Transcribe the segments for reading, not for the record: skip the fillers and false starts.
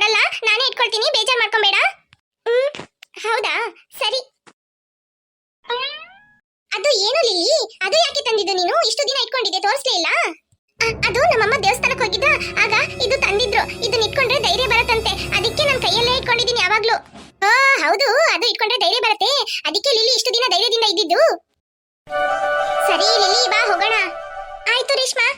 ಕೊಡಲ್ಲ, ನಾನೇ ಇಟ್ಕೊಳ್ತೀನಿ, ಬೇಜಾರ್ ಮಾಡ್ಕೊಂಬೇಡ. ಹೌದಾ, ಸರಿ. ಅದು ಏನು ಲಿಲ್ಲಿ, ಅದು ಯಾಕೆ ತಂದಿದ್ದು ನೀನು? ಇಷ್ಟು ದಿನ ಇಟ್ಕೊಂಡಿದ್ದೆ, ತೋರಿಸ್ಲೇ ಇಲ್ಲ. ಅದು ನಮ್ಮಮ್ಮ ದೇವಸ್ಥಾನಕ್ಕೆ ಹೋಗಿದ್ದ, ಆಗ ಇದು ತಂದಿದ್ರು. ಇದನ್ನ ಇಟ್ಕೊಂಡ್ರೆ ಧೈರ್ಯ ಬರತ್ತಂತೆ, ಅದಕ್ಕೆ ನಾನು ಕೈಯಲ್ಲೇ ಇಟ್ಕೊಂಡಿದ್ದೀನಿ ಯಾವಾಗ್ಲೂ. ಹೌದು, ಅದು ಇಟ್ಕೊಂಡ್ರೆ ಧೈರ್ಯ ಬರುತ್ತೆ, ಅದಕ್ಕೆ ಲಿಲ್ಲಿ ಇಷ್ಟು ದಿನ ಧೈರ್ಯದಿಂದ ಇದ್ದಿದ್ದು. ಸರಿ ಲಿಲ್ಲಿ, ಬಾ ಹೋಗೋಣ. ಆಯ್ತು ರೇಷ್ಮಾ.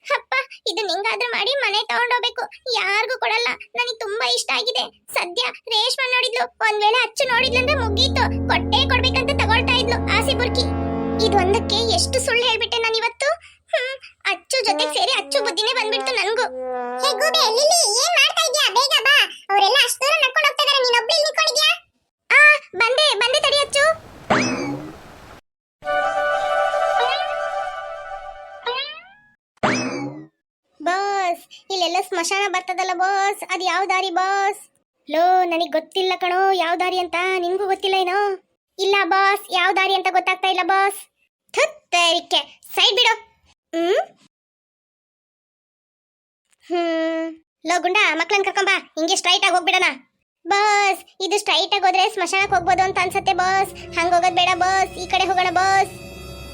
ಅಪ್ಪ, ಇದು ನಿಂಗಾದ್ರೂ ಮಾಡಿ ಮನೆ ತಗೊಂಡೋಗ್ಬೇಕು, ಯಾರಿಗೂ ಕೊಡಲ್ಲ, ನನಗೆ ತುಂಬಾ ಇಷ್ಟ ಆಗಿದೆ. ಸದ್ಯ ರೇಷ್ಮಾ ನೋಡಿದ್ಲು, ಒಂದ್ ವೇಳೆ ಅಚ್ಚು ನೋಡಿದ್ಲಂದ್ರೆ ಮುಗೀತು, ಕೊಟ್ಟೆ ಕೊಡ್ಬೇಕಂತ ತಗೊಳ್ತಾ ಇದ್ಲು ಆಸೆ ಬುರ್ಕಿ. ಇದೊಂದಕ್ಕೆ ಎಷ್ಟು ಸುಳ್ಳು ಹೇಳ್ಬಿಟ್ಟೆ ನಾನು ಇವತ್ತು. ಅಚ್ಚು ಜೊತೆಗೆ ಸೇರಿ ಅಚ್ಚು ಬುದ್ಧಿನೇ ಬಂದ್ಬಿಡ್ತು ನನ್ಗೂ. ಹೇ ಗೂಬೆ, ಲಿಲ್ಲಿ ಏನ್ ಮಾಡ್ತಾ ಇದ್ಯಾ? ಬೇಗ ಬಾ, ಅವರೆಲ್ಲ ಅಷ್ಟು ದೂರ ನಡ್ಕೊಂಡು ಹೋಗ್ತಾ ಇದಾರೆ, ನೀನ್ ಒಬ್ಳೆ ಇಲ್ಲಿ ನಿಂತ್ಕೊಂಡಿದ್ಯಾ? ಬಂದೆ ಬಂದೆ, ತಡಿ ಅಚ್ಚು. ಬಾಸ್, ಇಲ್ಲೆಲ್ಲ ಸ್ಮಶಾನ ಬರ್ತದಲ್ಲ ಬಾಸ್, ಅದ್ ಯಾವ ದಾರಿ ಬಾಸ್? ಲೋ, ನನಗ್ ಗೊತ್ತಿಲ್ಲ ಕಣೋ ಯಾವ ದಾರಿ ಅಂತ, ನಿನ್ಗೂ ಗೊತ್ತಿಲ್ಲ ಏನೋ? ಇಲ್ಲ ಬಾಸ್, ಯಾವ ದಾರಿ ಅಂತ ಗೊತ್ತಾಗ್ತಾ ಇಲ್ಲ ಬಾಸ್. ಥತ್ತರಿಕೆ, ಸೈಡ್ ಬಿಡು. ಲೋ ಗುಂಡ, ಮಕ್ಳನ್ ಕರ್ಕೊಂಬ, ಹಿಂಗೆ ಸ್ಟ್ರೈಟ್ ಆಗಿ ಹೋಗ್ಬಿಡಣ. ಬಾಸ್, ಇದು ಸ್ಟ್ರೈಟ್ ಆಗಿ ಹೋದ್ರೆ ಸ್ಮಶಾನಕ್ಕೆ ಹೋಗ್ಬೋದು ಅಂತ ಅನ್ಸತ್ತೆ ಬಾಸ್, ಹಂಗ ಹೋಗೋದ್ ಬೇಡ ಬಾಸ್, ಈ ಕಡೆ ಹೋಗೋಣ ಬಾಸ್.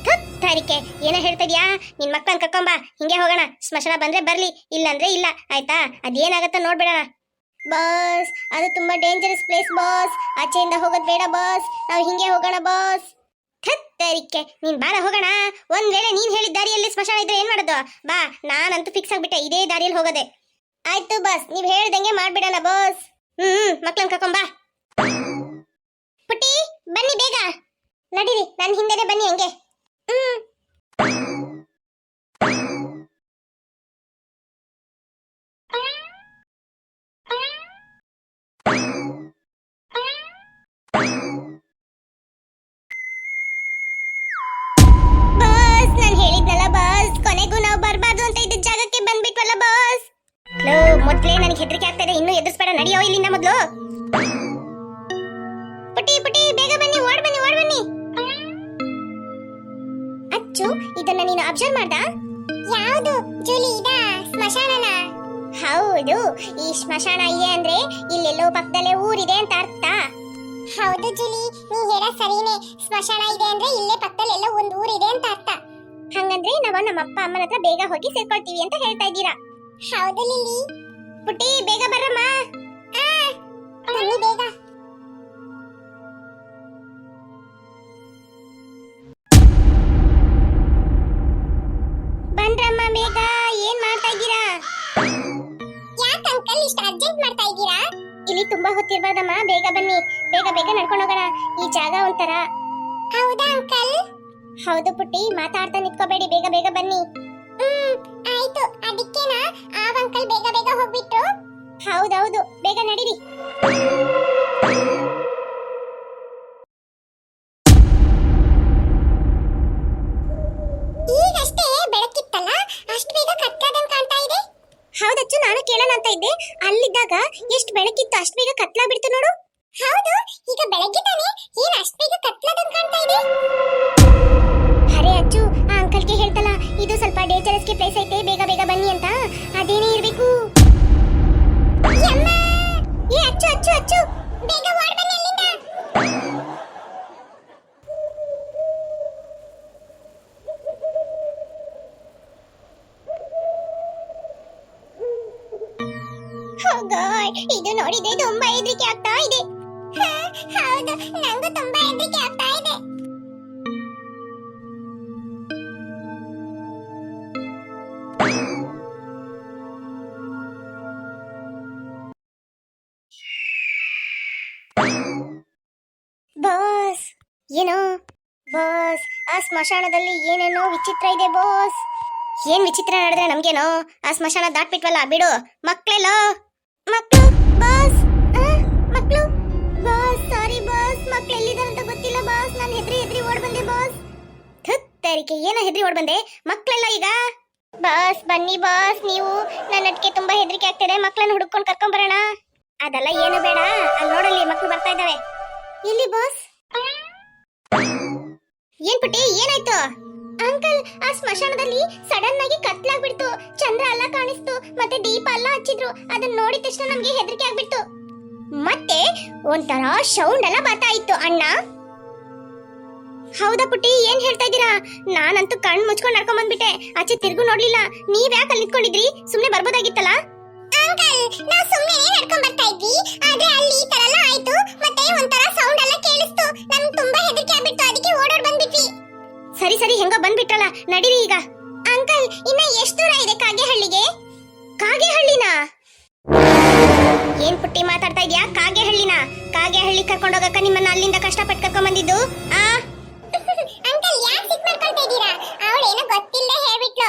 ಥತ್ತರಿಕೆ, ಏನ ಹೇಳ್ತಾ ಇದ್ಯಾ? ನಿನ್ ಮಕ್ಳನ್ ಕರ್ಕೊಂಬ, ಹಿಂಗೆ ಹೋಗೋಣ, ಸ್ಮಶಾನ ಬಂದ್ರೆ ಬರ್ಲಿ, ಇಲ್ಲಂದ್ರೆ ಇಲ್ಲ, ಆಯ್ತಾ? ಅದೇನಾಗತ್ತ ನೋಡ್ಬಿಡಣ. ಬಾಸ್, ಅದು ತುಂಬಾ ಡೇಂಜರಸ್ ಪ್ಲೇಸ್ ಬಾಸ್, ಆಚೆಯಿಂದ ಹೋಗೋದ್ ಬೇಡ ಬಾಸ್, ನಾವು ಹಿಂಗೆ ಹೋಗೋಣ ಬಾಸ್. ಥತ್ತರಿಕೆ, ನೀನ್ ಬಾರ ಹೋಗೋಣ. ಒಂದ್ ವೇಳೆ ನೀನ್ ಹೇಳಿದ ದಾರಿಯಲ್ಲಿ ಸ್ಮಶಾನ ಇದ್ರೆ ಏನ್ ಮಾಡೋದು? ಬಾ, ನಾನಂತೂ ಫಿಕ್ಸ್ ಆಗ್ಬಿಟ್ಟೆ, ಇದೇ ದಾರಿಯಲ್ಲಿ ಹೋಗೋದೆ. ಆಯ್ತು ಬಾಸ್, ನೀವ್ ಹೇಳ್ದಂಗೆ ಮಾಡ್ಬಿಡಣ ಬಾಸ್. ಮಕ್ಳನ್ ಕರ್ಕೊಂಬಾ. ಪುಟ್ಟಿ, ಬನ್ನಿ ಬೇಗ, ನಡೀರಿ, ನನ್ ಹಿಂದೆನೆ ಬನ್ನಿ ಹಂಗೆ. ಬಾಸ್, ನಾನು ಹೇಳಿದ್ನಲ್ಲ ಬಾಸ್, ಕೊನೆಗೂ ನಾವು ಬರಬಾರ್ದು ಅಂತ ಇದ್ದ ಜಾಗಕ್ಕೆ ಬಂದ್ಬಿಟ್ವಲ್ಲ ಬಾಸ್. ಲೋ, ಮೊದ್ಲೇ ನನಗೆ ಹೆದರಿಕೆ ಆಗ್ತಾ ಇದೆ, ಇನ್ನೂ ಎದುರಿಸ್ಬೇಡ, ನಡಿಯೋ ಇಲ್ಲಿಂದ ಮೊದ್ಲು. ಪುಟ್ಟಿ ಪುಟ್ಟಿ, ಬೇಗ ಬನ್ನಿ, ಓಡ್ ಬನ್ನಿ, ಓಡ್ ಬನ್ನಿ. ಅಚ್ಚು, ಇದನ್ನ ನೀನು ಅಬ್ಸರ್ವ್ ಮಾಡ್ದ? ಯಾವುದು ಜೂಲಿ, ಇದ ಸ್ಮಶಾನನ? ಹೌದು, ಈ ಸ್ಮಶಾನ ಇದೆ ಅಂದ್ರೆ ಇಲ್ಲೆಲ್ಲೋ ಪಕ್ಕದಲ್ಲೇ ಊರಿದೆ ಅಂತ ಅರ್ಥ. ಹೌದು ಜೂಲಿ, ನೀ ಹೇಳ ಸರಿನೇ, ಸ್ಮಶಾನ ಇದೆ ಅಂದ್ರೆ ಇಲ್ಲೇ ಪಕ್ಕದಲ್ಲೆಲ್ಲ ಒಂದು ಊರಿದೆ ಅಂತ ಅರ್ಥ. ಹಂಗಂದ್ರೆ ನಾವು ನಮ್ಮ ಅಪ್ಪ ಅಮ್ಮನ ಹತ್ರ ಬೇಗ ಹೋಗಿ ಸೇರ್ಕೊಳ್ತೀವಿ ಅಂತ ಹೇಳ್ತಾ ಇದ್ದೀರಾ? ಹೌದು ಲಿಲ್ಲಿ. ಪುಟ್ಟಿ, ಬೇಗ ಬರಮ್ಮ. ಬನ್ನಿ ಬೇಗ. ಬಂದ್ರಮ್ಮ ಬೇಗ, ಏನ್ ಮಾಡ್ತಾ ಇದ್ದೀರಾ? ಯಾಕೆ ಅಂಕಲ್ ಇಷ್ಟು ಅರ್ಜೆಂಟ್ ಮಾಡ್ತಾ ಇದ್ದೀರಾ? ಇಲ್ಲಿ ತುಂಬಾ ಹೊತ್ತಿರ್ಬಾರ್ದಮ್ಮ, ಬೇಗ ಬನ್ನಿ, ಬೇಗ ಬೇಗ ನಡ್ಕೊಂಡು ಹೋಗೋಣ, ಈ ಜಾಗ ಒಂಥರ. ಹೌದಾ ಅಂಕಲ್? ಹೌದು ಪುಟ್ಟಿ, ಮಾತಾಡ್ತಾ ನಿತ್ಕೋಬೇಡಿ, ಬೇಗ ಬೇಗ ಬನ್ನಿ. ಆಯ್ತು, ಅದಕ್ಕೇನಾ ಆ ಅಂಕಲ್ ಬೇಗ ಬೇಗ ಹೋಗ್ಬಿಟ್ರು? ಹೌದೌದು, ಬೇಗ ನಡೀರಿ. ಈಗಷ್ಟೇ ಬೆಳಕಿತ್ತಲ್ಲ, ಅಷ್ಟು ಬೇಗ ಕತ್ಲಾದಂಗ್ ಕಾಣ್ತಾ ಇದೆ. ಹೌದಚ್ಚು, ನಾನು ಕೇಳೋಣ ಅಂತ ಇದ್ದೆ, ಅಲ್ಲಿದ್ದಾಗ ಎಷ್ಟು ಬೆಳಕಿತ್ತು, ಅಷ್ಟು ಬೇಗ ಕತ್ಲಾ ಬಿಡ್ತು ನೋಡು. ಹೌದು, ಈಗ ಬೆಳಗ್ಗೆ ತಾನೆ, ಏನ್ ಅಷ್ಟು ಬೇಗ ಕತ್ಲಾದಂಗ್ ಕಾಣ್ತಾ ಇದೆ? ಅರೆ ಅಚ್ಚು, ಆ ಅಂಕಲ್ಗೆ ಹೇಳ್ತಲ್ಲ, ಇದು ಸ್ವಲ್ಪ ಡೇಂಜರಸ್ ಪ್ಲೇಸ್ ಐತೆ, ಬೇಗ ಬೇಗ ಬನ್ನಿ ಅಂತ, ಅದೇನೇ ಇರ್ಬೇಕು. ಏ ಅಚ್ಚು ಅಚ್ಚು ಅಚ್ಚು, ಬೇಗ ಓಡ್ ಬನ್ನಿ ಅಲ್ಲಿಂದ. ಇದು ನೋಡಿದ್ರೆ ತುಂಬಾ ಹೆದರಿಕೆ ಆಗ್ತಾ ಇದೆ. ಹೌದು, ನಂಗೂ ತುಂಬಾ ಹೆದರಿಕೆ ಆಗ್ತಾ ಇದೆ. ಬಾಸ್, ಏನೋ ಬಾಸ್, ಆ ಸ್ಮಶಾನದಲ್ಲಿ ಏನೇನೋ ವಿಚಿತ್ರ ಇದೆ ಬಾಸ್. ಏನ್ ವಿಚಿತ್ರ ನಡೆದ್ರೆ ನಮ್ಗೇನೋ, ಆ ಸ್ಮಶಾನ ದಾಟ್ಬಿಟ್ವಲ್ಲ, ಬಿಡು. ಮಕ್ಳೆಲ್ಲೋ, ಮಕ್ಳು ಬಾಸ್, ಮಕ್ಳು ಬಾಸ್, ಸಾರಿ ಬಾಸ್, ಮಕ್ಳು ಎಲ್ಲಿದ್ದಾರೆ ಅಂತ ಗೊತ್ತಿಲ್ಲ ಬಾಸ್, ನಾನು ಹೆದ್ರಿ ಓಡ್ ಬಂದೆ ಬಾಸ್. ಥತ್ತರಿಕೆ, ಏನ ಹೆದ್ರಿ ಓಡ್ ಬಂದೆ? ಮಕ್ಳೆಲ್ಲ ಈಗ? ಬಾಸ್ ಬನ್ನಿ ಬಾಸ್, ನೀವು, ನನ್ನಟ್ಕೆ ತುಂಬಾ ಹೆದರಿಕೆ ಆಗ್ತಿದೆ, ಮಕ್ಳನ್ನ ಹುಡುಕೊಂಡು ಕರ್ಕೊಂಡ್ ಬರೋಣ. ಅದೆಲ್ಲ ಏನು ಬೇಡ, ಅಲ್ಲಿ ನೋಡಲ್ಲಿ ಮಕ್ಳು ಬರ್ತಾ ಇದ್ದಾವೆ. ಇಲ್ಲಿ ಬಾಸ್. ಏನ್ ಪುಟ್ಟಿ, ಏನಾಯ್ತು? ಅಂಕಲ್ ಆ ಸ್ಮಶಾನದಲ್ಲಿ ಸಡನ್ ಆಗಿ ಕತ್ಲಾಗ್ಬಿಡ್ತು. ಚಂದ್ರ ಎಲ್ಲ ಕಾಣಿಸ್ತು, ಮತ್ತೆ ದೀಪ ಎಲ್ಲ ಹಚ್ಚಿದ್ರು. ಅದನ್ನ ನೋಡಿದ ತಕ್ಷಣ ನಮ್ಗೆ ಹೆದರಿಕೆ ಆಗ್ಬಿಡ್ತು. ಮತ್ತೆ ಒಂಥರ ಸೌಂಡ್ ಎಲ್ಲ ಬರ್ತಾ ಇತ್ತು ಅಣ್ಣ. ಹೌದಾ ಪುಟ್ಟಿ, ಏನ್ ಹೇಳ್ತಾ ಇದ್ದೀರಾ? ನಾನಂತೂ ಕಣ್ ಮುಚ್ಕೊಂಡ್ ನಡ್ಕೊಂಡ್ ಬಂದ್ಬಿಟ್ಟೆ, ಆಚೆ ತಿರ್ಗು ನೋಡ್ಲಿಲ್ಲ. ನೀವ್ ಯಾಕೆ ಅಲ್ಲಿ ನಿಂತ್ಕೊಂಡಿದ್ರಿ? ಸುಮ್ನೆ ಬರ್ಬೋದಾಗಿತ್ತಲ್ಲ. ಅಂಕಲ್, ನಾವು ಸುಮ್ನೆ ನಡ್ಕೊಂಡ್ ಬರ್ತಾ ಇದ್ವಿ, ಆದ್ರೆ ಅಲ್ಲಿ ಈ ತರ ಎಲ್ಲ ಆಯ್ತು. ಮತ್ತೆ ಒಂಥರ ಸೌಂಡ್ ಎಲ್ಲ ಕೇಳಿಸ್ತು. ನಮ್ಗೆ ತುಂಬಾ ಹೆದರಿಕೆ ಆಗ್ಬಿಟ್ಟು, ಅದಕ್ಕೆ ಓಡೋಡ್ ಬಂದ್ಬಿಟ್ವಿ. ಸರಿ ಸರಿ, ಹೆಂಗ ಬಂದ್ಬಿಟ್ರಲ್ಲ, ನಡೀರಿ ಈಗ. ಅಂಕಲ್, ಇನ್ನ ಎಷ್ಟು ದೂರ ಇದೆ ಕಾಗೆಹಳ್ಳಿಗೆ? ಕಾಗೆಹಳ್ಳಿನ? ಏನ್ ಪುಟ್ಟಿ ಮಾತಾಡ್ತಾ ಇದ್ಯಾ? ಕಾಗೆಹಳ್ಳಿನ? ಕಾಗೆಹಳ್ಳಿ ಕರ್ಕೊಂಡು ಹೋಗಕ್ಕ ನಿಮ್ಮನ್ನ ಅಲ್ಲಿಂದ ಕಷ್ಟಪಟ್ಟು ಕರ್ಕೊಂಡ್ ಬಂದಿದ್ದು? ಆ ಅಂಕಲ್, ಯಾಕೆ ಸಿಕ್ ಮಾಡ್ಕೊಳ್ತಾ ಇದ್ದೀರಾ? ಅವಳೇನೋ ಗೊತ್ತಿಲ್ಲದೆ ಹೇಳ್ಬಿಟ್ಲು.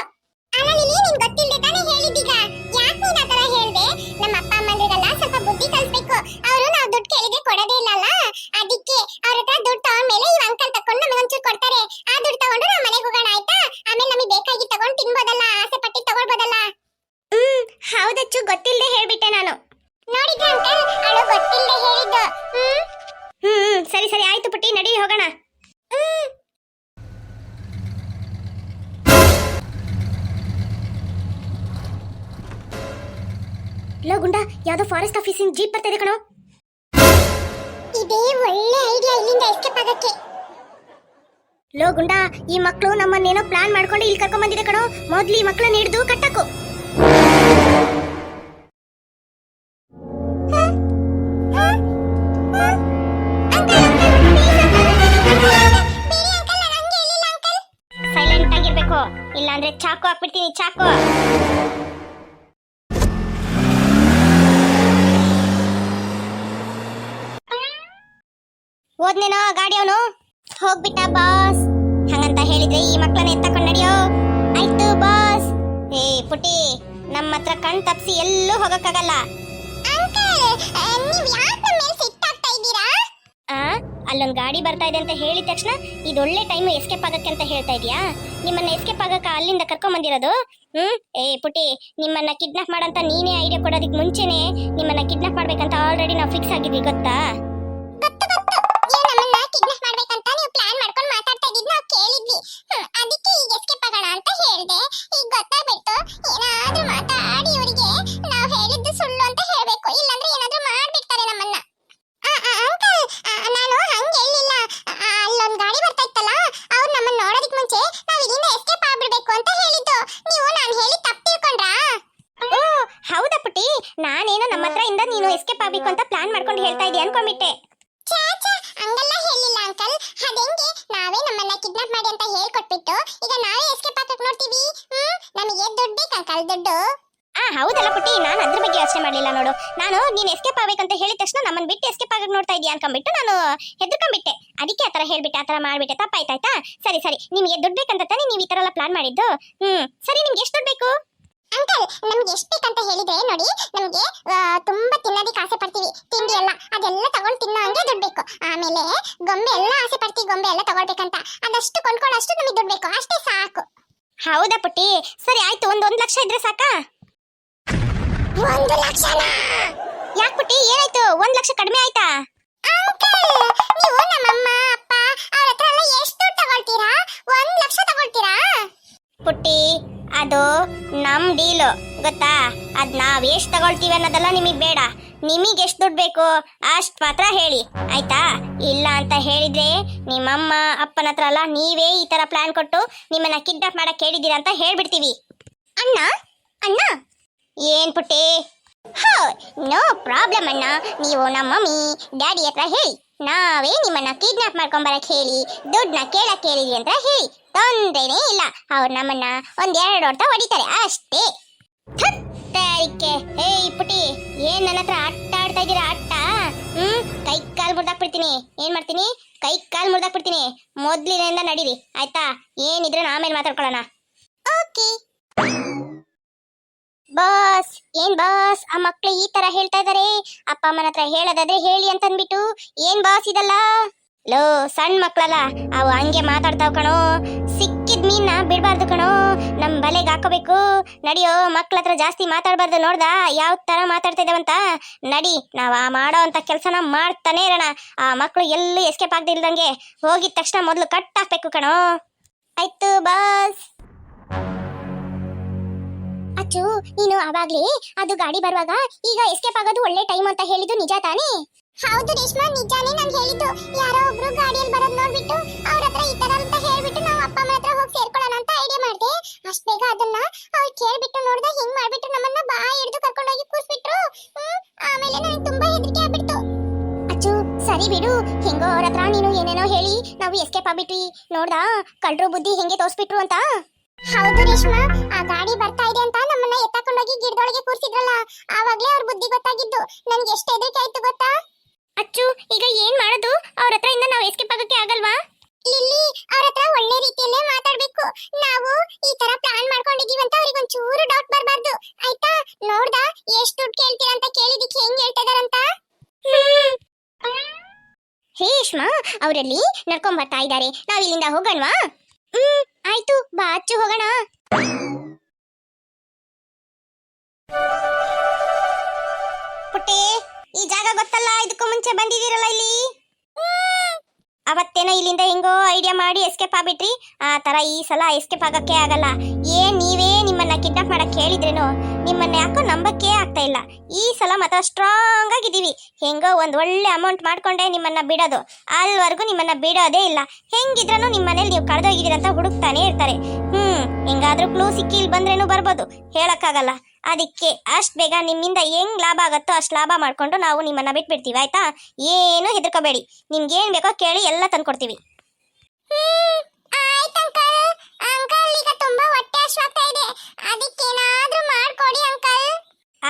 ಅಲ್ಲ ನೀನು, ನಿನ್ ಗೊತ್ತಿಲ್ಲದೆ ತಾನೇ ಹೇಳಿದ್ದೀಗ. ಯಾಕೆ ನೀನ್ ಆ ತರ ಹೇಳ್ದೆ? ನಮ್ಮ ಅಪ್ಪ ಅಮ್ಮಂದ್ರಿಗೆಲ್ಲ ಸ್ವಲ್ಪ ಬುದ್ಧಿ ಕಲಿಸ್ಬೇಕು. ಅವರು ನಾವು ದುಡ್ಡು ಕೇಳಿದ್ರೆ ಕೊಡೋದೇ ಇಲ್ಲಲ್ಲ, ಅದಕ್ಕೆ ಅವ್ರ ಹತ್ರ ದುಡ್ಡು ತಗೊಂಡ್ಮೇಲೆ ಈ ಅಂಕಲ್ ತಕೊಂಡು ನಮಗೆ ಒಂಚೂರು ಕೊಡ್ತಾರೆ. ಆ ದುಡ್ಡು ತಗೊಂಡು ನಾವು ಮನೆಗೆ ಹೋಗೋಣ, ಆಯ್ತಾ? ಆಮೇಲೆ ನಮಗೆ ಬೇಕಾಗಿ ತಗೊಂಡು ತಿನ್ಬೋದಲ್ಲ, ಆಸೆ ಪಟ್ಟಿ ತಗೊಳ್ಬೋದಲ್ಲ. ಹೌದಚ್ಚು, ಗೊತ್ತಿಲ್ಲದೆ ಹೇಳ್ಬಿಟ್ಟೆ ನಾನು. ನೋಡಿದ್ರ ಅಂಕಲ್, ಅವಳು ಗೊತ್ತಿಲ್ಲದೆ ಹೇಳಿದ್ದು. ಸರಿ ಸರಿ, ಆಯ್ತು ಪುಟ್ಟಿ, ನಡಿ ಹೋಗೋಣ. ಲೋ ಗುಂಡ, ಯಾವ್ದೋ ಫಾರೆಸ್ಟ್ ಆಫೀಸಿನ ಜೀಪ್ ಬರ್ತಾ ಇದೆ ಕಣೋ. ಇದೇ ಒಳ್ಳೆ ಐಡಿಯಾ ಇಲ್ಲಿಂದ ಎಸ್ಕೇಪ್ ಆಗಕ್ಕೆ. ಲೋ ಗುಂಡ, ಈ ಮಕ್ಕಳು ನಮ್ಮನ್ನೇನೋ ಪ್ಲಾನ್ ಮಾಡ್ಕೊಂಡು ಇಲ್ಲಿ ಕರ್ಕೊಂಡ್ ಬಂದಿದೆ ಕಣೋ. ಮೊದ್ಲು ಈ ಮಕ್ಕಳನ್ನ ಹಿಡಿದು ಕಟ್ಟಕು. ಸೈಲೆಂಟ್ ಆಗಿರ್ಬೇಕು, ಇಲ್ಲಾಂದ್ರೆ ಚಾಕು ಹಾಕ್ಬಿಡ್ತೀನಿ, ಚಾಕು. ಓದ್ನೇನೋ ಗಾಡಿ ಅವನು ಹೋಗ್ಬಿಟ್ಟ ಬಾಸ್. ಹಂಗಂತ ಹೇಳಿದ್ರೆ ಈ ಮಕ್ಕಳನ್ನ ಎತ್ತಕೊಂಡು ನಡಿಯೋ. ಆಯ್ತು ಬಾಸ್. ಏ ಪುಟಿ, ನಮ್ಮ ಹತ್ರ ಕಣ್ ತಪ್ಸಿ ಎಲ್ಲೂ ಹೋಗಕ್ಕಾಗಲ್ಲ. ಅಲ್ಲೊಂದು ಗಾಡಿ ಬರ್ತಾ ಇದೆ ಅಂತ ಹೇಳಿದ ತಕ್ಷಣ ಇದೊಳ್ಳೆ ಟೈಮ್ ಎಸ್ಕೇಪ್ ಆಗಕ್ಕೆ ಅಂತ ಹೇಳ್ತಾ ಇದೀಯಾ? ನಿಮ್ಮನ್ನ ಎಸ್ಕೇಪ್ ಆಗಕ್ಕ ಅಲ್ಲಿಂದ ಕರ್ಕೊಂಡ್ ಬಂದಿರೋದು? ಏ ಪುಟಿ, ನಿಮ್ಮನ್ನ ಕಿಡ್ನಾಪ್ ಮಾಡಂತ ನೀನೇ ಐಡಿಯಾ ಕೊಡೋದಕ್ಕೆ ಮುಂಚೆನೆ ನಿಮ್ಮನ್ನ ಕಿಡ್ನಾಪ್ ಮಾಡ್ಬೇಕಂತ ಆಲ್ರೆಡಿ ನಾವು ಫಿಕ್ಸ್ ಆಗಿದ್ವಿ, ಗೊತ್ತಾ? ಅದಕ್ಕೆ ಈಗ ಎಸ್ಕೇಪ್ ಆಗೋಣ ಅಂತ ಹೇಳಿದೆ. ಈಗ ಗೊತ್ತಾಗ್ಬಿಟ್ಟು ಏನಾದ್ರೂ ಮಾತಾಡಿ ಇವರಿಗೆ ನಾವು ಹೇಳಿದ್ದು ಸುಳ್ಳು ಅಂತ ಹೇಳ್ಬೇಕು, ಇಲ್ಲಾಂದ್ರೆ ಏನಾದ್ರೂ ಮಾಡ್ಬಿಡ್ತಾರೆ ನಮ್ಮನ್ನ. ಅಂಕಲ್, ನಾನು ಹಂಗೆ ಹೇಳಿಲ್ಲ. ಅಲ್ಲೊಂದು ಗಾಡಿ ಬರ್ತಾ ಇತ್ತಲ್ಲ, ಅವ್ರು ನಮ್ಮನ್ನ ನೋಡೋದಕ್ಕೆ ಮುಂಚೆ ನಾವು ಇದರಿಂದ ಎಸ್ಕೇಪ್ ಆಗ್ಬಿಡ್ಬೇಕು ಅಂತ ಹೇಳಿದ್ದು. ನೀವು ನಾನು ಹೇಳಿ ತಪ್ಪು ತಿಳ್ಕೊಂಡ್ರಾ? ಓ ಹೌದಾ ಪುಟಿ, ನಾನೇನೋ ನಮ್ಮ ಹತ್ರ ಇಂದ ನೀನು ಎಸ್ಕೇಪ್ ಆಗ್ಬೇಕು ಅಂತ ಪ್ಲಾನ್ ಮಾಡ್ಕೊಂಡು ಹೇಳ್ತಾ ಇದೀಯ ಅನ್ಕೊಂಡ್ಬಿಟ್ಟೆ. ಹಂಗೆಲ್ಲ ಹೇಳಿಲ್ಲ ಅಂಕಲ್. ಅದೇಂಗೆ ನಾವೇ ನಮ್ಮನ್ನ ಕಿಡ್ನಾಪ್ ಮಾಡಿ ಅಂತ ಹೇಳ್ಕೊಟ್ಬಿಟ್ಟು ಈಗ ನಾವೇ ಎಸ್ಕೇಪ್ ಆಗಕ್ಕೆ ನೋಡ್ತೀವಿ. ನಮಗೆ ದುಡ್ಡು ಬೇಕು ಅಂಕಲ್, ದುಡ್ಡು. ಹೌದಲ್ಲ ಪುಟ್ಟಿ, ನಾನು ಅದ್ರ ಬಗ್ಗೆ ಯೋಚನೆ ಮಾಡಲಿಲ್ಲ ನೋಡು. ನಾನು ನೀನು ಎಸ್ಕೇಪ್ ಆಗ್ಬೇಕಂತ ಹೇಳಿದ ತಕ್ಷಣ ನಮ್ಮನ್ನ ಬಿಟ್ಟು ಎಸ್ಕೇಪ್ ಆಗಕ್ಕೆ ನೋಡ್ತಾ ಇದೀಯ ಅನ್ಕೊಂಡ್ಬಿಟ್ಟು ನಾನು ಹೆದರ್ಕೊಂಡ್ಬಿಟ್ಟೆ. ಅದಕ್ಕೆ ಆ ಥರ ಹೇಳ್ಬಿಟ್ಟೆ, ಆ ಥರ ಮಾಡ್ಬಿಟ್ಟೆ, ತಪ್ಪಾಯ್ತಾಯ್ತಾ? ಸರಿ ಸರಿ, ನಿಮಗೆ ದುಡ್ಡು ಬೇಕಂತ ತಾನೇ ನೀವು ಈ ಥರ ಎಲ್ಲ ಪ್ಲಾನ್ ಮಾಡಿದ್ದು? ಸರಿ, ನಿಮ್ಗೆ ಎಷ್ಟು ದುಡ್ಡು ಬೇಕು? ಅಂಕಲ್, ನಮ್ಗೆ ಎಷ್ಟು ಬೇಕಂತ ಹೇಳಿದ್ರೆ ನೋಡಿ, ನಮ್ಗೆ ತುಂಬಾ ತಿನ್ನೋದಕ್ಕೆ ಆಸೆ ಪಡ್ತೀವಿ, ತಿಂಡಿ ಎಲ್ಲ ಅದೆಲ್ಲ ತಗೊಂಡು ತಿನ್ನೋ ಹಂಗೆ ದುಡ್ಡು ಬೇಕು. ಆಮೇಲೆ ಗೊಂಬೆ ಎಲ್ಲ ಆಸೆ ಪಡ್ತೀವಿ, ಗೊಂಬೆ ಎಲ್ಲ ತಗೊಳ್ಬೇಕಂತ, ಅದಷ್ಟು ಕೊಂಡ್ಕೊಳ್ಳೋಷ್ಟು ನಮಗೆ ದುಡ್ಡು ಬೇಕು, ಅಷ್ಟೇ ಸಾಕು. ಹೌದಾ ಪುಟ್ಟಿ, ಸರಿ ಆಯ್ತು. 1 ಲಕ್ಷ ಇದ್ರೆ ಸಾಕಾ? 1 ಲಕ್ಷನಾ? ಯಾಕೆ ಪುಟ್ಟಿ, ಏನಾಯ್ತು? 1 ಲಕ್ಷ ಕಡಿಮೆ ಆಯ್ತಾ? ಅಂಕಲ್, ನೀವು ನಮ್ಮಮ್ಮ ಅಪ್ಪ ಅವ್ರ ಹತ್ರ ಎಲ್ಲ ಎಷ್ಟು ದುಡ್ಡು ತಗೊಳ್ತೀರಾ? 1 ಲಕ್ಷ ತಗೊಳ್ತೀರಾ? ಪುಟ್ಟಿ, ಅದು ನಮ್ ಡೀಲು, ಗೊತ್ತಾ? ಅದ್ ನಾವ್ ಎಷ್ಟು ತಗೊಳ್ತೀವಿ ಅನ್ನೋದೆಲ್ಲ ನಿಮಗ್ ಬೇಡ. ನಿಮಗೆ ಎಷ್ಟು ದುಡ್ಡು ಬೇಕು ಅಷ್ಟು ಮಾತ್ರ ಹೇಳಿ, ಆಯ್ತಾ? ಇಲ್ಲ ಅಂತ ಹೇಳಿದ್ರೆ ನಿಮ್ಮಮ್ಮ ಅಪ್ಪನ ಹತ್ರ ಅಲ್ಲ, ನೀವೇ ಈ ತರ ಪ್ಲಾನ್ ಕೊಟ್ಟು ನಿಮ್ಮನ್ನ ಕಿಡ್ನಾಪ್ ಮಾಡಕ್ ಹೇಳಿದೀರ ಅಂತ ಹೇಳ್ಬಿಡ್ತೀವಿ. ಅಣ್ಣ ಅಣ್ಣ. ಏನ್ ಪುಟ್ಟಿ? ನೋ ಪ್ರಾಬ್ಲಮ್ ಅಣ್ಣ, ನೀವು ನಮ್ಮ ಮಮ್ಮಿ ಡ್ಯಾಡಿ ಹತ್ರ ಹೇಳಿ, ನಾವೇ ನಿಮ್ಮನ್ನ ಕಿಡ್ನಾಪ್ ಮಾಡ್ಕೊಂಡ್ ಬರಕ್ ಹೇಳಿ ದುಡ್ಡನ್ನ ಕೇಳಕ್ ಹೇಳಿದ್ವಿ ಅಂತ ಹೇಳಿ, ತೊಂದ್ರೆನೇ ಇಲ್ಲ. ಅವ್ರು ನಮ್ಮನ್ನ 1-2 ಹೊಡ್ತಾ ಹೊಡಿತಾರೆ ಅಷ್ಟೇ. ಹೇಯ್ ಪುಟಿ, ಏನ್ ನನ್ನ ಹತ್ರ ಆಟ ಆಡ್ತಾ ಇದ್ದೀರಾ? ಆಟ? ಕೈ ಕಾಲ್ ಮುರ್ದಾಕ್ಬಿಡ್ತೀನಿ. ಏನ್ ಮಾಡ್ತೀನಿ? ಕೈ ಕಾಲ್ ಮುರ್ದಾಕ್ಬಿಡ್ತೀನಿ. ಮೊದ್ಲಿನಿಂದ ನಡೀರಿ, ಆಯ್ತಾ? ಏನಿದ್ರೆ ಆಮೇಲೆ ಮಾತಾಡ್ಕೊಳ್ಳೋಣ. Okay boss. ಏನ್ ಬಾಸ್, ಆ ಮಕ್ಳು ಈ ತರ ಹೇಳ್ತಾ ಇದಾರೆ, ಅಪ್ಪ ಅಮ್ಮನ ಹತ್ರ ಹೇಳೋದಾದ್ರೆ ಹೇಳಿ ಅಂತ ಅಂದ್ಬಿಟ್ಟು. ಏನ್ ಬಾಸ್ ಇದಲ್ಲ? ಲೋ, ಸಣ್ಣ ಮಕ್ಳಲ್ಲ ಅವು, ಹಂಗೆ ಮಾತಾಡ್ತಾವ್ ಕಣೋ. ಸಿಕ್ಕಿದ್ ಮೀನ್ನ ಬಿಡ್ಬಾರ್ದು ಕಣೋ, ನಮ್ ಬಲೆಗೆ ಹಾಕೋಬೇಕು. ನಡಿಯೋ, ಮಕ್ಳ ಹತ್ರ ಜಾಸ್ತಿ ಮಾತಾಡ್ಬಾರ್ದು. ನೋಡ್ದ ಯಾವ ತರ ಮಾತಾಡ್ತಾ ಇದಾವಂತ? ನಡಿ, ನಾವ್ ಆ ಮಾಡೋ ಅಂತ ಕೆಲ್ಸನ ಮಾಡ್ತಾನೆ ಇರೋಣ. ಆ ಮಕ್ಳು ಎಲ್ಲೂ ಎಸ್ಕೇಪ್ ಆಗದೆ ಇಲ್ದಂಗೆ ಹೋಗಿದ ತಕ್ಷಣ ಮೊದ್ಲು ಕಟ್ ಹಾಕ್ಬೇಕು ಕಣೋ. ಆಯ್ತು ಬಾಸ್. ಅಚ್ಚು ನೀನು ಅವಾಗ್ಲೇ ಅದು ಗಾಡಿ ಬರುವಾಗ ಈಗ ಎಸ್ಕೇಪ್ ಆಗೋದು ಒಳ್ಳೆ ಟೈಮ್ ಅಂತ ಹೇಳಿದ್ದು ನಿಜ ತಾನೇ? ಹೌದು ರೇಷ್ಮಾ, ನಿಜಾನೇ ನಾನು ಹೇಳಿದ್ದು. ಯಾರೋ ಒಬ್ರು ಗಾಡಿಯಲ್ಲಿ ಬರೋದ್ ನೋಡ್ಬಿಟ್ಟು ಅವ್ರ ಹತ್ರ ಈ ತರ ಅಂತ ಹೇಳ್ಬಿಟ್ಟು ನಾವು ಅಪ್ಪ ಅಮ್ಮ ಹತ್ರ ಹೋಗಿ ಸೇರ್ಕೊಳ್ಳೋಣ ಅಂತ ಐಡಿಯಾ ಮಾಡಿದೆ. ಅಷ್ಟ್ ಬೇಗ ಅದನ್ನ ಅವ್ರು ಕೇಳ್ಬಿಟ್ಟು ನೋಡ್ದ ಹಿಂಗ್ ಮಾಡ್ಬಿಟ್ಟು ನಮ್ಮನ್ನ ಬಾಯಿ ಹಿಡಿದು ಕರ್ಕೊಂಡೋಗಿ ಕೂರ್ಸ್ಬಿಟ್ರು. ಆಮೇಲೆ ನನಗೆ ತುಂಬಾ ಹೆದರಿಕೆ ಆಗ್ಬಿಡ್ತು. ಅಚ್ಚು ಸರಿ ಬಿಡು, ಹೆಂಗೋ ಅವ್ರ ಹತ್ರ ನೀನು ಏನೇನೋ ಹೇಳಿ ನಾವು ಎಸ್ಕೇಪ್ ಆಗ್ಬಿಟ್ವಿ. ನೋಡ್ದಾ ಕಳ್ರು ಬುದ್ಧಿ ಹೆಂಗೆ ತೋರ್ಸ್ಬಿಟ್ರು ಅಂತ. ಹೌದು ರೇಷ್ಮಾ, ಆ ಗಾಡಿ ಬರ್ತಾ ಇದೆ ಅಂತ ನಮ್ಮನ್ನ ಎತ್ತಕೊಂಡೋಗಿ ಗಿಡದೊಳಗೆ ಕೂರ್ಸಿದ್ರಲ್ಲ, ಆವಾಗ್ಲೇ ಅವ್ರ ಬುದ್ಧಿ ಗೊತ್ತಾಗಿದ್ದು. ನನ್ಗೆ ಎಷ್ಟು ಹೆದರಿಕೆ ಆಯ್ತು ಗೊತ್ತಾ? ಅಚ್ಚು ಈಗ ಏನ್ ಮಾಡೋದು? ಅವ್ರ ಹತ್ರ ಇಂದ ನಾವು ಎಸ್ಕೇಪ್ ಆಗಕ್ಕೆ ಆಗಲ್ವಾ? ಲಿಲ್ಲಿ, ಅವ್ರ ಹತ್ರ ಒಳ್ಳೆ ರೀತಿಯಲ್ಲೇ ಮಾತಾಡ್ಬೇಕು. ನಾವು ಈ ತರ ಪ್ಲಾನ್ ಮಾಡ್ಕೊಂಡಿದೀವಿ ಅಂತ ಅವ್ರಿಗೆ ಒಂಚೂರು ಡೌಟ್ ಬರಬಾರ್ದು, ಆಯ್ತಾ? ನೋಡ್ದಾ ಎಷ್ಟು ದುಡ್ಡು ಕೇಳ್ತೀರಾ ಅಂತ ಕೇಳಿದಿಕ್ಕೆ ಹೆಂಗ್ ಹೇಳ್ತಾ ಇದಾರಂತ. ರೇಷ್ಮಾ ಅವರಲ್ಲಿ ನಡ್ಕೊಂಡ್ ಬರ್ತಾ ಇದ್ದಾರೆ, ನಾವ್ ಇಲ್ಲಿಂದ ಹೋಗೋಣವಾ? ಆಯ್ತು ಬಾ ಅಚ್ಚು ಹೋಗೋಣ. ಪುಟ್ಟಿ, ಈ ಜಾಗ ಗೊತ್ತಲ್ಲ, ಇದಕ್ಕೂ ಮುಂಚೆ ಬಂದಿದ್ದೀರಲ್ಲ ಇಲ್ಲಿ? ಅವತ್ತೇನೋ ಇಲ್ಲಿಂದ ಹೆಂಗೋ ಐಡಿಯಾ ಮಾಡಿ ಎಸ್ಕೇಪ್ ಆಗ್ಬಿಟ್ರಿ, ಆ ತರ ಈ ಸಲ ಎಸ್ಕೇಪ್ ಆಗಕ್ಕೆ ಆಗಲ್ಲ. ಏನ್ ನೀವೇ ನಿಮ್ಮನ್ನ ಕಿಡ್ನಾಪ್ ಮಾಡಕ್ ಹೇಳಿದ್ರೇನು ನಿಮ್ಮನ್ನ ಯಾಕೋ ನಂಬಕ್ಕೆ ಆಗ್ತಾ ಇಲ್ಲ. ಈ ಸಲ ಮಾತ್ರ ಸ್ಟ್ರಾಂಗ್ ಆಗಿದ್ದೀವಿ. ಹೆಂಗೋ ಒಂದ್ ಒಳ್ಳೆ ಅಮೌಂಟ್ ಮಾಡ್ಕೊಂಡೆ ನಿಮ್ಮನ್ನ ಬಿಡೋದು, ಅಲ್ವರೆಗೂ ನಿಮ್ಮನ್ನ ಬಿಡೋದೇ ಇಲ್ಲ. ಹೆಂಗಿದ್ರೂ ನಿಮ್ಮ ಮನೇಲಿ ನೀವು ಕಳೆದೋಗಿದ್ದೀರಂತ ಹುಡುಕ್ತಾನೆ ಇರ್ತಾರೆ. ಹೆಂಗಾದ್ರೂ ಕ್ಲೂ ಸಿಕ್ಕಿ ಇಲ್ಲಿ ಬಂದ್ರೇನು ಬರ್ಬೋದು, ಹೇಳಕ್ಕಾಗಲ್ಲ. ಅದಕ್ಕೆ ಅಷ್ಟ್ ಬೇಗ ನಿಮ್ಮಿಂದ ಹೆಂಗ್ ಲಾಭ ಆಗತ್ತೋ ಅಷ್ಟ್ ಲಾಭ ಮಾಡ್ಕೊಂಡು ನಾವು ನಿಮ್ಮನ್ನ ಬಿಟ್ಬಿಡ್ತೀವಿ, ಆಯ್ತಾ? ಏನು ಹೆದರ್ಕೋಬೇಡಿ, ನಿಮ್ಗೆ ಏನ್ ಬೇಕೋ ಕೇಳಿ ಎಲ್ಲ ತಂದ್ಕೊಡ್ತೀವಿ.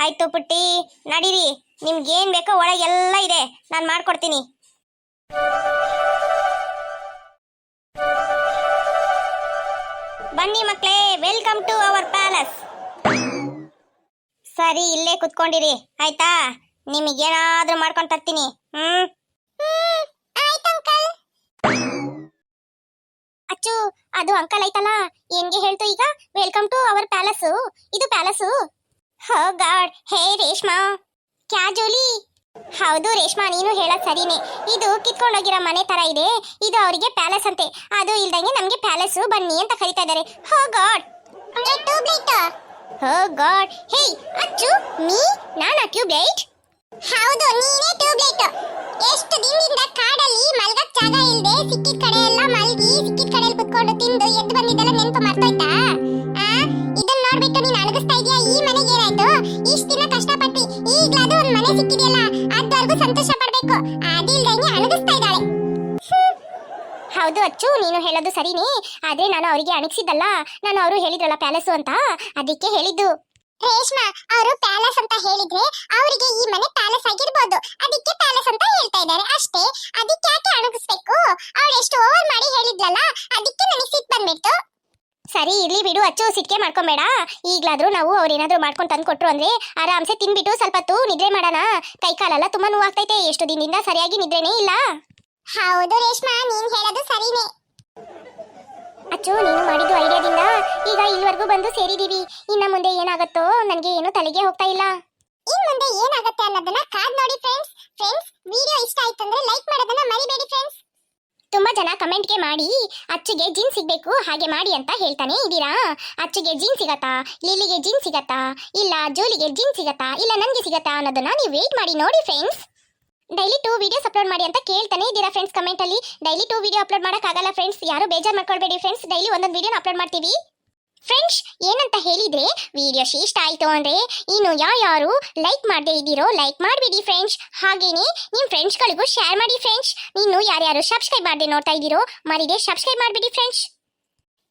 ಆಯ್ತು ಪುಟ್ಟಿ, ನಡೀರಿ. ನಿಮ್ಗೇನ್ ಬೇಕೋ ಒಳಗೆಲ್ಲ ಇದೆ, ನಾನ್ ಮಾಡ್ಕೊಡ್ತೀನಿ. ಬನ್ನಿ ಮಕ್ಳೇ, ವೆಲ್ಕಮ್ ಟು ಅವರ್ ಪ್ಯಾಲೇಸ್. ಸರಿ, ಇಲ್ಲೇ ಕುತ್ಕೊಂಡಿರಿ ಆಯ್ತಾ? ನಿಮಗೇನಾದ್ರೂ ಮಾಡ್ಕೊಂಡು ತರ್ತೀನಿ. ಅಚ್ಚು ಅದು ಅಂಕಲ್ ಐತಲ್ಲ, ಏನ್ಗೆ ಹೇಳ್ತು ಈಗ? Welcome to our palace. ಇದು palace? Oh God, hey Reshma, ಕ್ಯಾ ಜೋಲಿ? ಹೌದು ರೇಷ್ಮಾ, ನೀನು ಹೇಳೋದ್ ಸರಿನೇ. ಇದು ಕಿತ್ಕೊಂಡೋಗಿರೋ ಮನೆ ತರ ಇದೆ, ಇದು ಅವರಿಗೆ ಪ್ಯಾಲೇಸ್ ಅಂತೆ. ಅದು ಇಲ್ದಂಗೆ ನಮ್ಗೆ ಪ್ಯಾಲೇಸು ಬನ್ನಿ ಅಂತ ಕರೀತಾ ಇದ್ದಾರೆ. ಹೋ ಗಾಡ್, ಹೋ ಗಾಡ್. ಹೇ ಅಚ್ಚು, ನಾನಾ ಟ್ಯೂಬ್ಲೈಟ್? ಹೌದು, ನೀನೇ ಟ್ಯೂಬ್ಲೈಟ್. ಎಷ್ಟು ದಿನದಿಂದ ಕಾಡಲ್ಲಿ ಮಲ್ಗಕ್ ಜಾಗ ಇಲ್ಲದೆ ಸಿಕ್ಕಿದ ಕಡೆ ಎಲ್ಲ ಮಲ್ಗಿ ಸಿಕ್ಕಿದ ಕಡೆಯಲ್ಲಿ ಕುತ್ಕೊಂಡು ತಿಂದು ಎದ್ದು ಬಂದಿದ್ದೆಲ್ಲ ನೆನಪು ಮರ್ತೋಯ್ತಾ? ಇದನ್ನ ನೋಡ್ಬಿಟ್ಟು ನೀನು ಅಣಗಿಸ್ತಾ ಇದೀಯಾ? ಈ ಮನೆಗೆ ಏನಾಯ್ತು? ಇಷ್ಟ ದಿನ ಕಷ್ಟಪಟ್ಟು ಈಗ್ಲಾದ್ರೂ ಒಂದ್ ಮನೆ ಸಿಕ್ಕಿದೆಯಲ್ಲ, ಅದ್ವರೆಗೂ ಸಂತೋಷ ಪಡ್ಬೇಕು. ಅದಿಲ್ದಂಗೆ ಅಣಗಿಸ್ತಾ ಇದ್ದಾಳೆ. ಹೌದು ಅಚ್ಚು, ನೀನು ಹೇಳೋದು ಸರಿನೇ. ಆದ್ರೆ ನಾನು ಅವರಿಗೆ ಅಣಗಿಸಿದ್ದಲ್ಲ, ನಾನು ಅವರು ಹೇಳಿದ್ರಲ್ಲ ಪ್ಯಾಲೇಸು ಅಂತ, ಅದಕ್ಕೆ ಹೇಳಿದ್ದು. ರೇಷ್ಮಾ, ಅವರು ಪ್ಯಾಲೇಸ್ ಅಂತ ಹೇಳಿದ್ರೆ ಅವರಿಗೆ ಈ ಮನೆ ಪ್ಯಾಲೇಸ್ ಆಗಿರ್ಬೋದು, ಅದಕ್ಕೆ ಪ್ಯಾಲೇಸ್ ಅಂತ ಹೇಳ್ತಾ ಇದ್ದಾರೆ ಅಷ್ಟೇ. ಅದಕ್ಕೆ ಯಾಕೆ ಅಣಗಿಸ್ಬೇಕು? ಅವಳು ಎಷ್ಟು ಓವರ್ ಮಾಡಿ ಹೇಳಿದ್ಲಲ್ಲ, ಅದಕ್ಕೆ ನನಗೆ ಸಿಟ್ಟು ಬಂದ್ಬಿಡ್ತು. ಸರಿ ಇರ್ಲಿ ಬಿಡು ಅಚ್ಚು, ಸಿಟ್ಕೆ ಮಾಡ್ಕೊಂಬೇಡ. ಈಗ್ಲಾದ್ರೂ ನಾವು ಅವ್ರೇನಾದ್ರೂ ಮಾಡ್ಕೊಂಡು ತಂದು ಕೊಟ್ರು ಅಂದ್ರೆ ಆರಾಮ್ಸೆ ತಿನ್ಬಿಟ್ಟು ಸ್ವಲ್ಪ ಹೊತ್ತು ನಿದ್ರೆ ಮಾಡೋಣ. ಕೈ ಕಾಲೆಲ್ಲ ತುಂಬಾ ನೋವಾಗ್ತೈತೆ, ಎಷ್ಟು ದಿನದಿಂದ ಸರಿಯಾಗಿ ನಿದ್ರೆನೇ ಇಲ್ಲ. ಹೌದು ರೇಷ್ಮಾ, ನೀನ್ ಹೇಳೋದು ಸರಿನೇ. ಅಚ್ಚು, ನೀನು ಮಾಡಿದ್ದು ಐಡಿಯಾದಿಂದ ಈಗ ಇಲ್ಲಿವರೆಗೂ ಬಂದು ಸೇರಿದೀವಿ. ಇನ್ನ ಮುಂದೆ ಏನಾಗತ್ತೋ ನನಗೆ ಏನು ತಲೆಗೆ ಹೋಗ್ತಾ ಇಲ್ಲ. ಇನ್ ಮುಂದೆ ಏನಾಗುತ್ತೆ ಅನ್ನೋದನ್ನ ಕಾದ್ ನೋಡಿ ಫ್ರೆಂಡ್ಸ್. ವಿಡಿಯೋ ಇಷ್ಟ ಆಯ್ತು ಅಂದ್ರೆ ಲೈಕ್ ಮಾಡೋದನ್ನ ಮರಿಬೇಡಿ ಫ್ರೆಂಡ್ಸ್. ತುಂಬಾ ಜನ ಕಮೆಂಟ್ಗೆ ಮಾಡಿ ಅಚ್ಚುಗೆ ಜೀನ್ ಸಿಗ್ಬೇಕು ಹಾಗೆ ಮಾಡಿ ಅಂತ ಹೇಳ್ತಾನೆ ಇದ್ದೀರಾ. ಅಚ್ಚುಗೆ ಜೀನ್ ಸಿಗತ್ತಾ, ಲಿಲ್ಲಿಗೆ ಜೀನ್ ಸಿಗತ್ತಾ, ಇಲ್ಲ ಜೋಲಿಗೆ ಜೀನ್ ಸಿಗತ್ತಾ, ಇಲ್ಲ ನನ್ಗೆ ಸಿಗತ್ತಾ ಅನ್ನೋದನ್ನ ನೀವು ವೇಟ್ ಮಾಡಿ ನೋಡಿ ಫ್ರೆಂಡ್ಸ್. ಡೈಲಿ 2 ವಿಡಿಯೋಸ್ ಅಪ್ಲೋಡ್ ಮಾಡಿ ಅಂತ ಕೇಳ್ತಾನೆ ಇದ್ದೀರಾ ಫ್ರೆಂಡ್ಸ್ ಕಮೆಂಟ್ ಅಲ್ಲಿ. ಡೈಲಿ 2 ವಿಡಿಯೋ ಅಪ್ಲೋಡ್ ಮಾಡಕ್ಕಾಗಲ್ಲ ಫ್ರೆಂಡ್ಸ್, ಯಾರು ಬೇಜಾರು ಮಾಡ್ಕೊಳ್ಬೇಡಿ ಫ್ರೆಂಡ್ಸ್. ಡೈಲಿ ಒಂದೊಂದು ವಿಡಿಯೋನ ಅಪ್ಲೋಡ್ ಮಾಡ್ತೀವಿ ಫ್ರೆಂಡ್ಸ್. ಏನಂತ ಹೇಳಿದ್ರೆ, ವಿಡಿಯೋ ಇಷ್ಟ ಆಯ್ತು ಅಂದ್ರೆ ಇನ್ನು ಯಾರು ಲೈಕ್ ಮಾಡದೇ ಇದ್ದೀರೋ ಲೈಕ್ ಮಾಡಿಬಿಡಿ ಫ್ರೆಂಡ್ಸ್. ಹಾಗೇನೆ ನಿಮ್ಮ ಫ್ರೆಂಡ್ಸ್ಗಳಿಗೂ ಶೇರ್ ಮಾಡಿ ಫ್ರೆಂಡ್ಸ್. ಇನ್ನು ಯಾರ್ಯಾರು ಸಬ್ಸ್ಕ್ರೈಬ್ ಮಾಡದೆ ನೋಡ್ತಾ ಇದ್ದೀರೋ ಮರಿದೆ ಸಬ್ಸ್ಕ್ರೈಬ್ ಮಾಡಿಬಿಡಿ ಫ್ರೆಂಡ್ಸ್.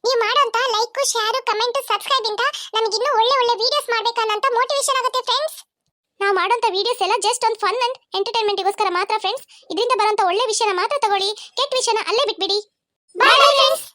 ನೀವು ಮಾಡೋಂತ ಲೈಕ್, ಶೇರ್, ಕಮೆಂಟ್, ಸಬ್ಸ್ಕ್ರೈಬ್ ಇಂದ ನಮಗೆ ಇನ್ನೂ ಒಳ್ಳೆ ವಿಡಿಯೋಸ್ ಮಾಡಬೇಕನ್ನಂತ ಮೋಟಿವೇಶನ್ ಆಗುತ್ತೆ ಫ್ರೆಂಡ್ಸ್. ನಾವು ಮಾಡೋಂತ ವಿಡಿಯೋಸ್ ಎಲ್ಲ ಜಸ್ಟ್ ಒಂದು ಫನ್ ಅಂಡ್ ಎಂಟರ್ಟೈನ್ಮೆಂಟ್ಗೋಸ್ಕರ ಮಾತ್ರ ಫ್ರೆಂಡ್ಸ್. ಇದರಿಂದ ಬರೋಂತ ಒಳ್ಳೆ ವಿಷಯನ ಮಾತ್ರ ತಗೊಳ್ಳಿ, ಕೆಟ್ಟ ವಿಷಯನ ಅಲ್ಲೇ ಬಿಟ್ಬಿಡಿ. Bye friends.